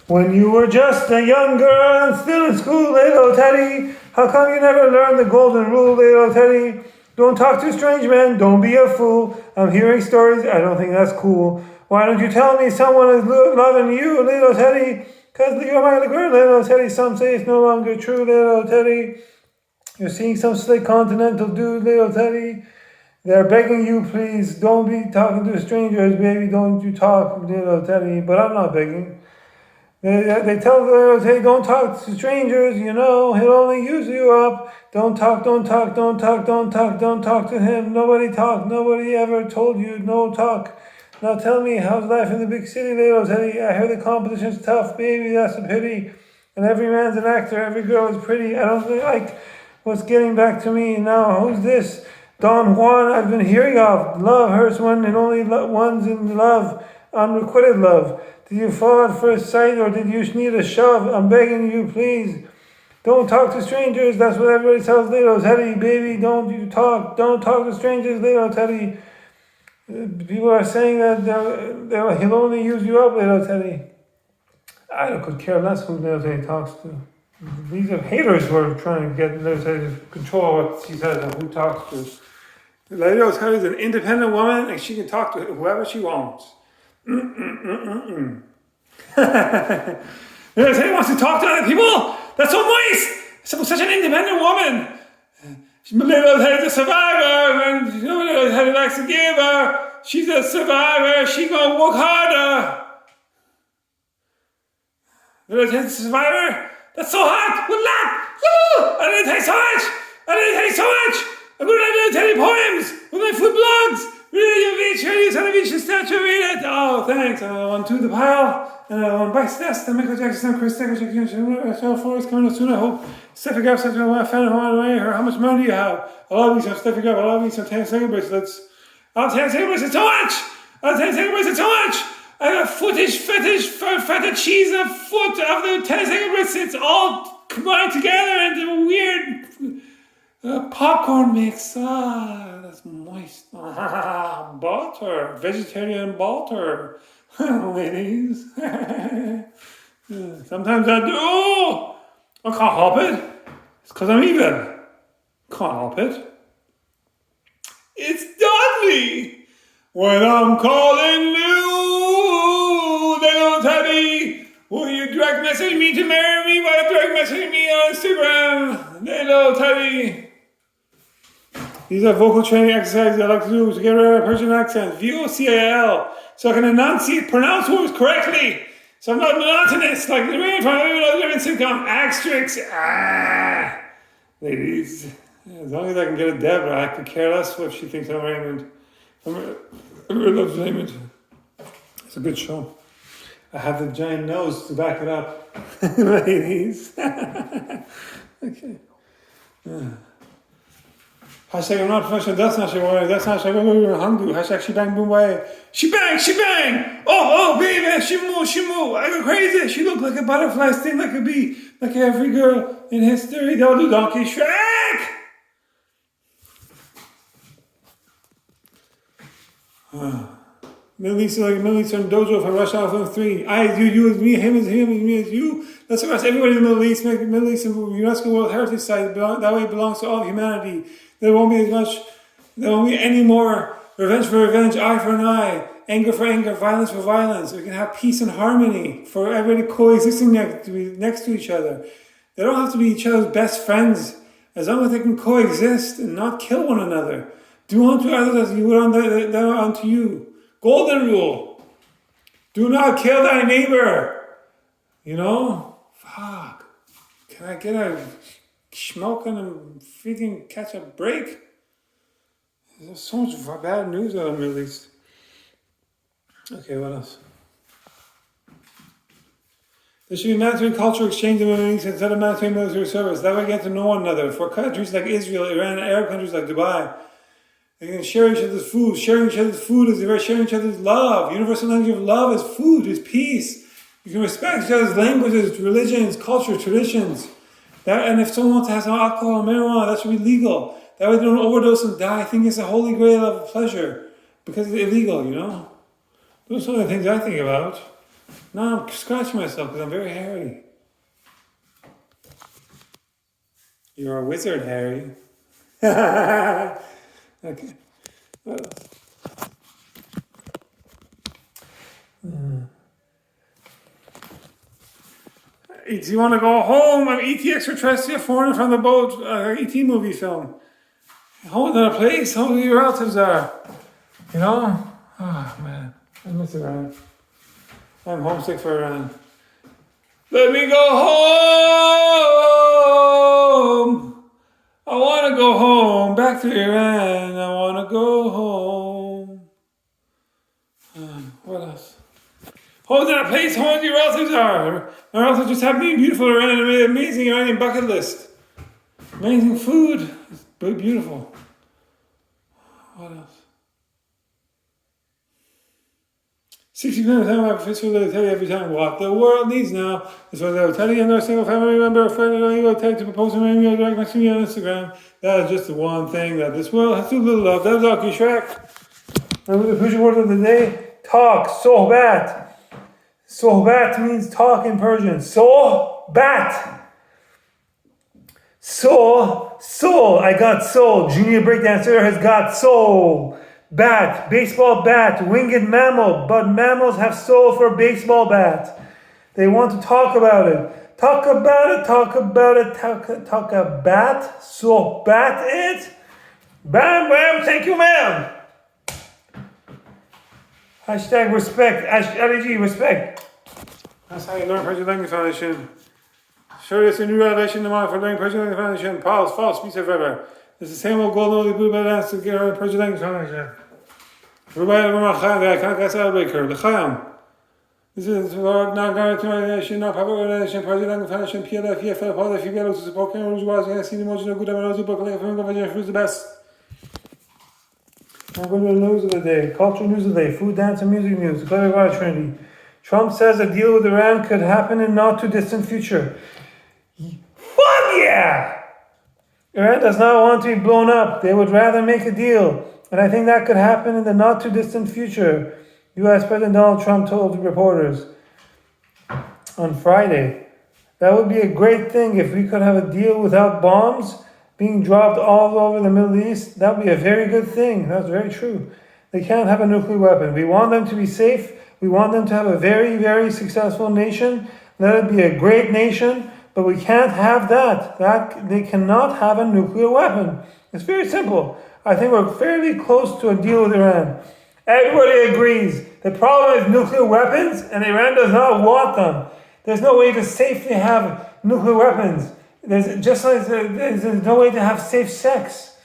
When you were just a young girl and still in school, little Teddy, how come you never learned the golden rule, little Teddy? Don't talk to strange men, don't be a fool. I'm hearing stories, I don't think that's cool. Why don't you tell me someone is loving you, little Teddy? 'Cause you're my girl, little Teddy. Some say it's no longer true, little Teddy. You're seeing some slick continental dude, little Teddy. They're begging you, please, don't be talking to strangers, baby. Don't you talk, little Teddy. But I'm not begging. They tell the little Teddy, don't talk to strangers, you know. He'll only use you up. Don't talk to him. Nobody talk. Nobody ever told you no talk. Now tell me, how's life in the big city, little Teddy? I hear the competition's tough, baby, that's a pity. And every man's an actor, every girl is pretty. I don't like what's getting back to me now. Who's this? Don Juan, I've been hearing of. Love hurts one and only one's in love, unrequited love. Did you fall at first sight or did you need a shove? I'm begging you, please. Don't talk to strangers, that's what everybody tells little Teddy. Baby, don't talk to strangers, little Teddy. People are saying that he'll only use you up, little Teddy. I could care less who little Teddy talks to. These are haters who are trying to get little Teddy to control what she says and who talks to. Little Teddy is an independent woman and she can talk to whoever she wants. Little Teddy wants to talk to other people? That's so nice! Such an independent woman! Little Teddy's a survivor, and you know Little Teddy likes to give her. She's a survivor, she's gonna work harder. Little Teddy's a survivor? That's so hot! Good luck! Woo! I didn't take so much! I'm gonna write Little Teddy poems with my food blogs! Read the beach and statue, read it! Oh, thanks. On to the pile. And on Bike's Nest, and Michael Jackson, Chris Decker, Cheryl Forrest coming up soon, I hope. Steffi Graf says, I found one way, or how much money do you have? I love me some Steffi Graf, I love me some 10-second bracelets. I'll 10-second bracelets so much! I got feta cheese and a foot of the 10-second bracelets all combined together into a weird popcorn mix. Ah, that's moist. Butter, vegetarian butter. Ladies. Sometimes I do. I can't help it. It's because I'm evil. Can't help it. It's Dudley. When I'm calling you, little Teddy, will you direct message me to marry me? Why direct message me on Instagram, little Teddy? These are vocal training exercises I like to do to get rid of Persian accent. VOCAL. So I can pronounce words correctly. So I'm not monotonous like the rain from living sitcom. Asterix. Ladies. As long as I can get a Deborah, I could care less what she thinks I'm Raymond. I love Raymond. It's a good show. I have the giant nose to back it up. Ladies. Okay. Hashtag I'm not professional, that's not shit. That's not shit. Hungry. Hashtag she bang boom way. She bang. Oh, baby, she move. I go crazy. She looked like a butterfly, sting like a bee. Like every girl in history. They'll do Donkey Shrek. Middle East and Dojo from Rush Hour Film 3. I, you is me, him is me is you. Let's arrest everybody in the Middle East, make the Middle East a UNESCO World Heritage Site. That way it belongs to all of humanity. There won't be any more revenge for revenge, eye for an eye, anger for anger, violence for violence. We can have peace and harmony for everybody coexisting next to each other. They don't have to be each other's best friends, as long as they can coexist and not kill one another. Do unto others as you would unto you. Golden rule. Do not kill thy neighbor. You know? Fuck. Can I get a smoking and freaking catch a break? There's so much bad news out of the Middle East. Okay, what else? There should be military culture exchange in the Middle East instead of military service. That way we get to know one another. For countries like Israel, Iran, and Arab countries like Dubai, they can share each other's food. Sharing each other's food is sharing each other's love. Universal language of love is food, is peace. You can respect each other's languages, religions, culture, traditions. And if someone wants to have some alcohol or marijuana, that should be legal. That way they don't overdose and die. I think it's a holy grail of pleasure because it's illegal, you know? Those are the things I think about. Now I'm scratching myself because I'm very hairy. You're a wizard, Harry. Okay. What else? Do you want to go home? I'm E.T. extraterrestrial foreigner from the boat, E.T. movie film. Home in a place, home where your relatives are. You know? Oh, man. I miss Iran. I'm homesick for Iran. Let me go home. I want to go home. Back to Iran. I want to go home. What else? Home in a place, home where your relatives are. My relatives just have me beautiful Iran and made an amazing Iranian bucket list. Amazing food. It's beautiful. What else? 60% of the time I have physical to tell you every time what the world needs now is what they'll tell you and their single family member, friend, or ego tag to propose to me or direct message me on Instagram. That is just the one thing that this world has too little of. That is all, Shrek. Remember the Persian word of the day? Talk, sohbat. Sohbat means talk in Persian. Sohbat. Soul. I got soul. Junior breakdancer has got soul. Bat, baseball bat, winged mammal, but mammals have soul for baseball bat. They want to talk about it. Talk about it. Talk about. So bat it. Bam, bam, thank you, ma'am. Hashtag respect. aDele respect. That's how you learn Persian language foundation. Sure, it's a new revelation tomorrow for learning Persian language foundation. False, speech forever. It's the same old golden only blue by dance to get our Persian language foundation. This is Lord, not guaranteed organization, not public organization, Persian language foundation, PLF, EFL, Paul, if you get to support Cameroon, was going to see the most good Amarozu book, like who's the best. I'm going to the news of the day, cultural news of the day, food, dance, and music news, declared by Trinity. Trump says a deal with Iran could happen in not too distant future. Fuck yeah! Iran does not want to be blown up. They would rather make a deal. And I think that could happen in the not too distant future, U.S. President Donald Trump told reporters on Friday. That would be a great thing if we could have a deal without bombs being dropped all over the Middle East. That would be a very good thing. That's very true. They can't have a nuclear weapon. We want them to be safe. We want them to have a very, very successful nation. Let it be a great nation. But we can't have that. They cannot have a nuclear weapon. It's very simple. I think we're fairly close to a deal with Iran. Everybody agrees. The problem is nuclear weapons, and Iran does not want them. There's no way to safely have nuclear weapons. There's no way to have safe sex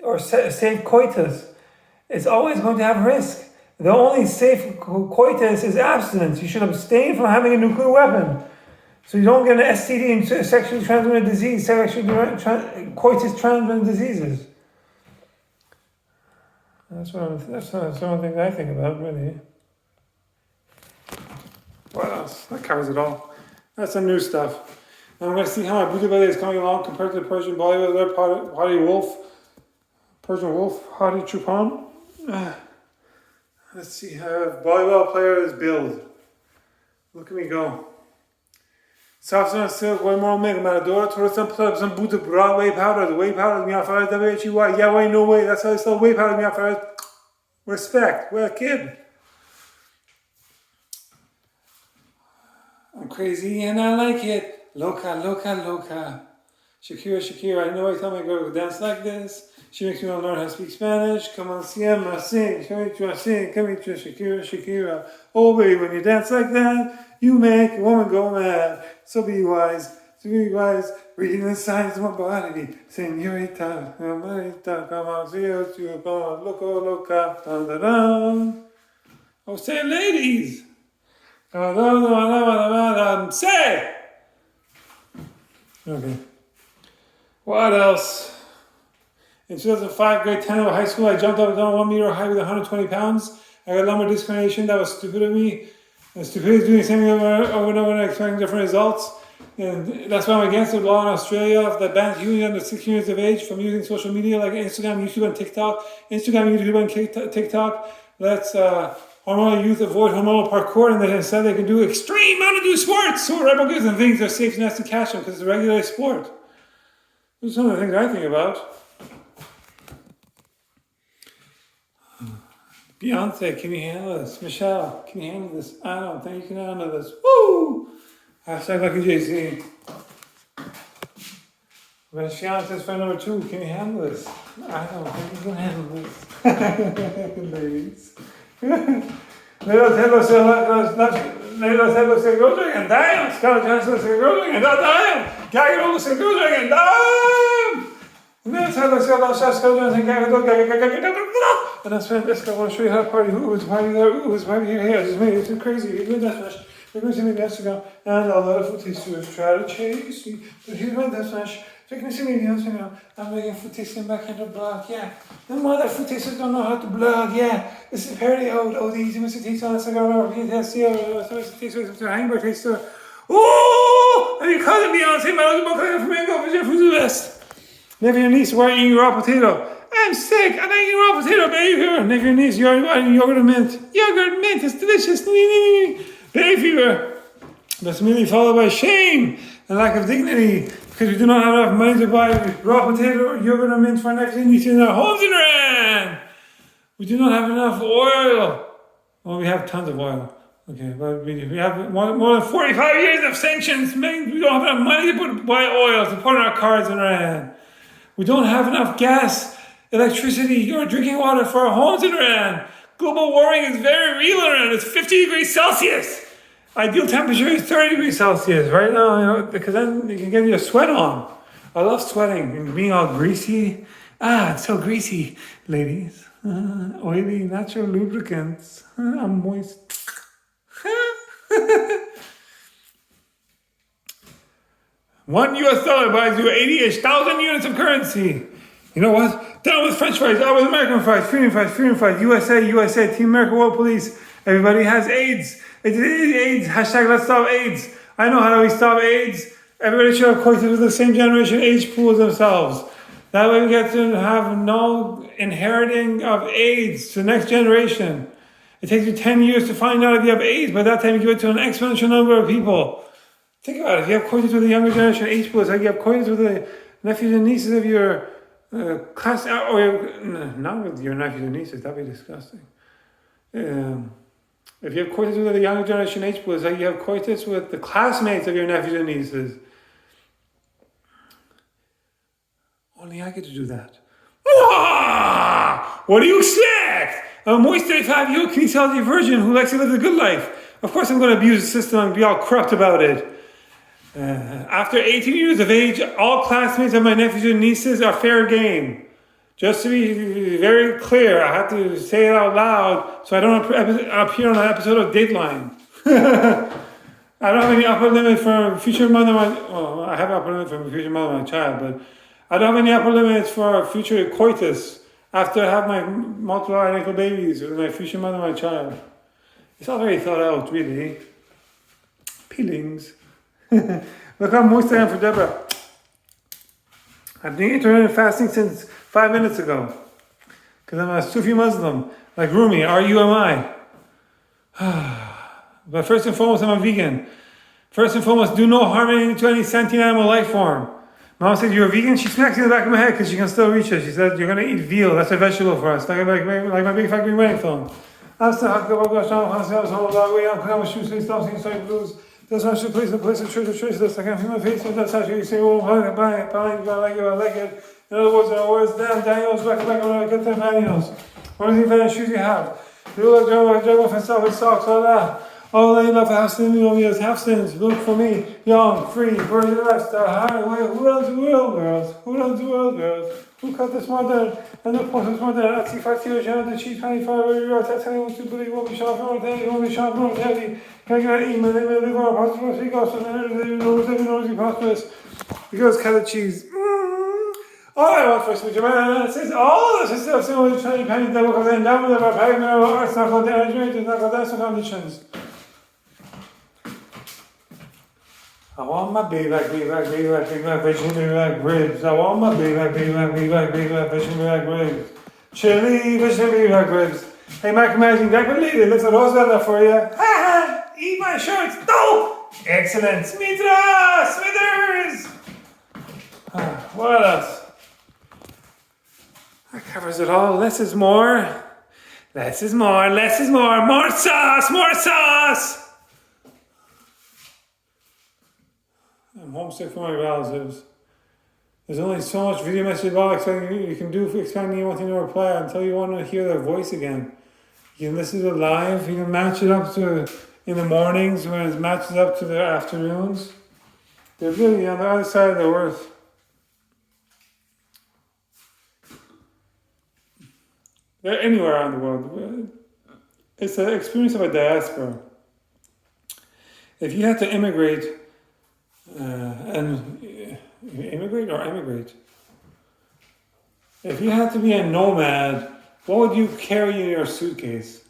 or safe coitus. It's always going to have risk. The only safe coitus is abstinence. You should abstain from having a nuclear weapon. So you don't get an STD and sexually transmitted disease, coitus transmitted diseases. That's one of the things I think about, really. What else? That covers it all. That's some new stuff. Now I'm going to see how my Buddha belly is coming along compared to the Persian Bollywood, Hadi Wolf, Persian Wolf, Hadi Chupan. Let's see how volleyball player is build. Look at me go. Safsan silk, way more omega, Maradora, Torresan, put up some Buddha bra, whey powder, the whey powder, Miafaraz, WHEY, yeah, way, no way, that's how they sell whey powder, Miafaraz. Respect, we're a kid. I'm crazy and I like it. Loca, loca, loca. Shakira, I know I tell my girl to dance like this. She makes me want to learn how to speak Spanish. Come on, Siema, sing. Come here, Shakira. Oh, baby, when you dance like that, you make a woman go mad. So be wise, reading the signs of my body. Senorita, come on, see you, come on, loca, dun, dun, dun. Oh, say ladies. Say. Okay. What else? In 2005, grade 10 of high school, I jumped up and down 1 meter high with 120 pounds. I got lumbar disc herniation. That was stupid of me. And stupidity is doing the same thing over and over and expecting different results. And that's why I'm against the law in Australia that bans youth under 16 years of age from using social media like Instagram, YouTube, and TikTok. Let's hormonal youth avoid hormonal parkour, and they said they can do extreme mountain sports, so rebel goods and things are safe and has to catch them because it's a regular sport. Those are some of the things I think about. Beyonce, can you handle this? Michelle, can you handle this? I don't think you can handle this. Woo! Hashtag Lucky JC. Beyonce's friend number 2, can you handle this? I don't think you can handle this. Ladies. Little Taylor said, go drink and damn! Scarlett Johansson said, go drink and damn! Gaggy Roller said, go drink and damn! Little Taylor said, I'll shut Scarlett Johansson, and I spent this guy, I want to show you how to party. Who was party there? Who was party here? Here, just made it too crazy. You're doing that smash. You're going to see me Instagram, and a lot of food tasters try to chase me. But here's my death smash. So you can see me on Instagram. I'm making food tasting back into blog, yeah. The mother food tasters don't know how to blog, yeah. This is parody out, easy Mr. Taste on Instagram, or Mr. Taste with Mr. Hangbar Taster. Ooh! And you call it Beyonce, my little book, like a flamingo, but your food's the best. Maybe your niece, why are you eating raw potato? I'm sick, and I eat raw potato, baby fever. Maybe your niece, you're eating yogurt and mint. Yogurt and mint is delicious. Baby fever. That's immediately followed by shame and lack of dignity because we do not have enough money to buy raw potato or yogurt and mint for next thing we see in our homes in Iran. We do not have enough oil. Well, we have tons of oil. Okay, but we have more than 45 years of sanctions. We don't have enough money to buy oil to put in our cars in Iran. We don't have enough gas, electricity, or drinking water for our homes in Iran. Global warming is very real in Iran. It's 50 degrees Celsius. Ideal temperature is 30 degrees Celsius right now, because then you can get your sweat on. I love sweating and being all greasy. It's so greasy, ladies. Oily, natural lubricants. I'm moist. $1 buys you 80-ish thousand units of currency. You know what? Down with French fries, out with American fries, freedom fries, USA, Team America, World Police. Everybody has AIDS. It's AIDS. Hashtag let's stop AIDS. I know how do we stop AIDS. Everybody should have courses with the same generation age pool as themselves. That way we get to have no inheriting of AIDS to the next generation. It takes you 10 years to find out if you have AIDS. By that time you give it to an exponential number of people. Think about it. If you have courses with the younger generation age pool, it's like you have courses with the nephews and nieces of your class, or not with your nephews and nieces, that'd be disgusting. If you have courses with the younger generation age pool, it's like you have courses with the classmates of your nephews and nieces. Only I get to do that. What do you expect? A moist 35-year-old kinesiology virgin who likes to live the good life. Of course I'm going to abuse the system and be all corrupt about it. After 18 years of age, all classmates of my nephews and nieces are fair game. Just to be very clear, I have to say it out loud so I don't appear on an episode of Dateline. I don't have any upper limit for future mother of my... Well, I have upper limit for future mother of my child, but I don't have any upper limits for future coitus after I have my multiple identical babies with my future mother of my child. It's all very thought out, really. Peelings. Look how moist I am for Deborah. I've been intermittent fasting since 5 minutes ago. Because I'm a Sufi Muslim. Like Rumi, R-U-M-I. But first and foremost, I'm a vegan. First and foremost, do no harm to any sentient animal life form. Mom said, you're a vegan? She smacks me in the back of my head because she can still reach it. She said, you're going to eat veal. That's a vegetable for us. Like my big fat green wedding film. I'm still happy about gosh, I'm shoes, please stop seeing sorry blues. That's not your place, the place of truth, this. I can't feel my face, and that's how you say, oh, buy it, I like it. In other words, damn, Daniels, back, good time, Daniels. What is the kind of shoes you have? You look like Joe with socks, all that. All that you love, half sins, half sins. Look for me, young, free, bird the rest, highway. Who runs the world, girls? Who runs the world, girls? Who cut this modern? And the point is modern. At see 5 kilos, the cheap 25 euros. That's how you want to believe. Won't be shot from mortality. Won't be shot from mortality. Can I get an email? They may live on a prosperous. He goes to the knows he prosperous. Because cut the cheese. All I want for a switch, man, says all the system of similar Chinese penny double comes in down with our payment of arts, not called damage rate, it's not called that's conditions. I want my big back, vegetable back ribs. I want my big back, vegetable back ribs. Chili, vegetable back ribs. Hey, Mark, imagine that one lady looks at Rosanna for you. Ha ha! Eat my shirts! No! Excellent! Smithers! What else? That covers it all. Less is more. Less is more. Less is more. More sauce! More sauce! I'm homesick for my relatives. There's only so much video message you can do for expecting you want to reply until you want to hear their voice again. You can listen to it live. You can match it up to in the mornings when it matches up to the afternoons. They're really on the other side of the earth. They're anywhere around the world. It's the experience of a diaspora. If you had to immigrate, immigrate or emigrate? If you had to be a nomad, what would you carry in your suitcase?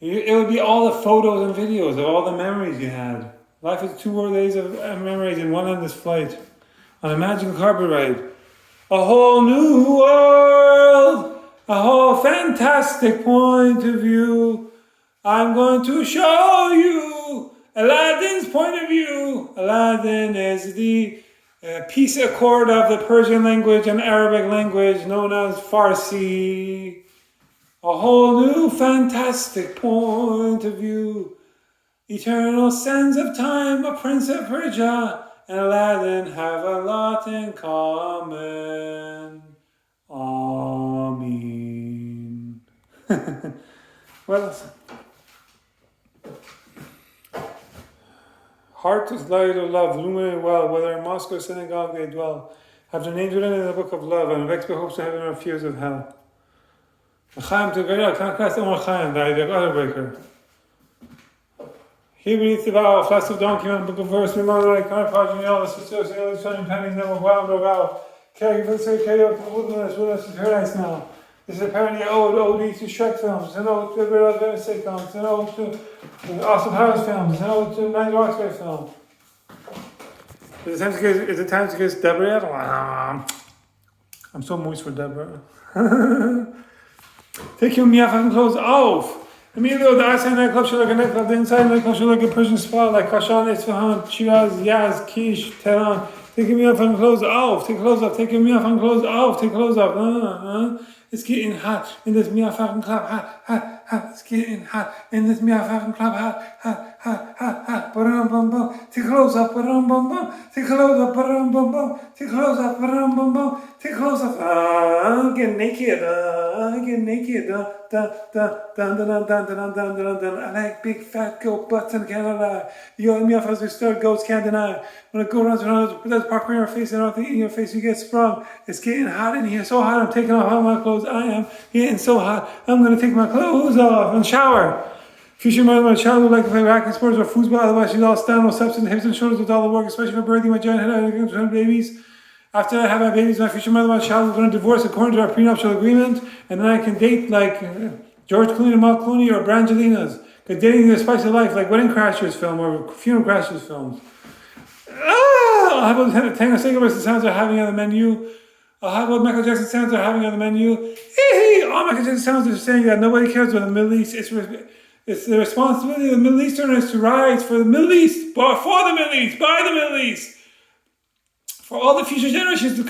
It would be all the photos and videos of all the memories you had. Life is 2 days of memories in one endless flight. On a magical carpet ride. A whole new world! A whole fantastic point of view. I'm going to show you Aladdin's point of view. Aladdin is the peace accord of the Persian language and Arabic language known as Farsi. A whole new fantastic point of view. Eternal sands of time, a prince of Persia, and Aladdin have a lot in common. Amen. What else? Heart is light of love, illuminate well, whether in Moscow or synagogue they dwell. Have their names written in the book of love, and vexed by hopes of heaven or fears of hell. Chaim to Gaia, Conquest Omar Chaim, the other breaker. Here beneath the bow, a flask of donkey man, book of verse, remember like kind of progeny, all the sisters, the other shining pennies, never wound or vow. Carry for the sake, carry out the wilderness, wilderness is paradise now. This is apparently ode to Shrek films, an ode to Great Adventure sitcoms, an ode to Austin Powers films, an ode to Night Roxbury film. Is it time to kiss Deborah yet? I'm so moist for Deborah. Take your fucking clothes off. Immediately, the outside nightclub should look a nightclub. The inside nightclub should look a Persian spa like Kashan, Isfahan, Shiraz, Yaz, Kish, Tehran. Take your fucking clothes off. Take clothes off. Take your fucking clothes off. Take clothes off. It's getting hot in this fucking club. Hot. It's getting hot in this fucking club. Hot. Ba-dum bum bum. Take clothes off. Ba-dum bum bum. Take clothes off. Ba-dum bum bum. Take clothes off. Ba-dum bum bum. Take clothes off. Get naked. Get naked. I like big fat goat butts in Canada. You and me off as we start goats can't deny. When I go around that's parking your face and everything in your face, you get sprung. It's getting hot in here, so hot I'm taking off all my clothes. I am getting so hot, I'm gonna take my clothes off and shower. Future mother, my child would like to play racquet sports or foosball, otherwise she's all stand with substance, hips and shoulders with all the work, especially for birthing my giant head out of babies. After I have my babies, my future mother, my child is going to divorce according to our prenuptial agreement, and then I can date like George Clooney and Mark Clooney or Brangelinas. Because dating is a spice of life, like Wedding Crashers film or Funeral Crashers films. I'll have what Tango Cigarettes sounds are having on the menu. I'll have what Michael Jackson sounds are having on the menu. All Michael Jackson sounds are saying that nobody cares about the Middle East. It's the responsibility of the Middle Easterners to rise for the Middle East, for the Middle East, by the Middle East. For all the future generations to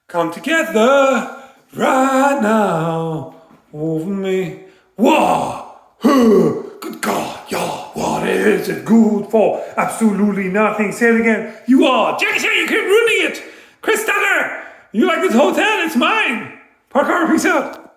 come together right now over me. Whoa, good God, y'all, what is it good for? Absolutely nothing. Say it again. You are. Jackie Chan, you keep ruining it. Chris Tucker, you like this hotel? It's mine. Parker, peace out.